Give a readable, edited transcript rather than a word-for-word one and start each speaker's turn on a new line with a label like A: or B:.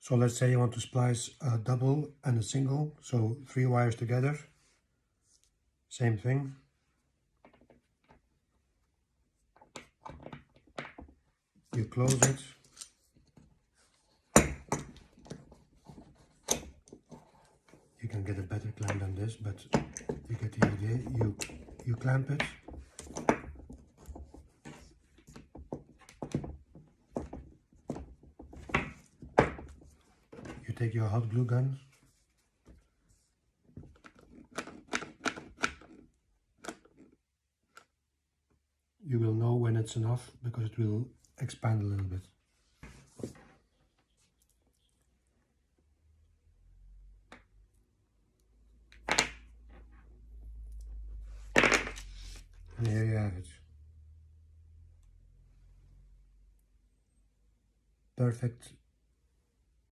A: So let's say you want to splice a double and a single, so 3 wires together. Same thing. You close it. You can get a better clamp than this, but you get the idea. You clamp it. You take your hot glue gun. You will know when it's enough because it will expand a little bit. And here you have it. Perfect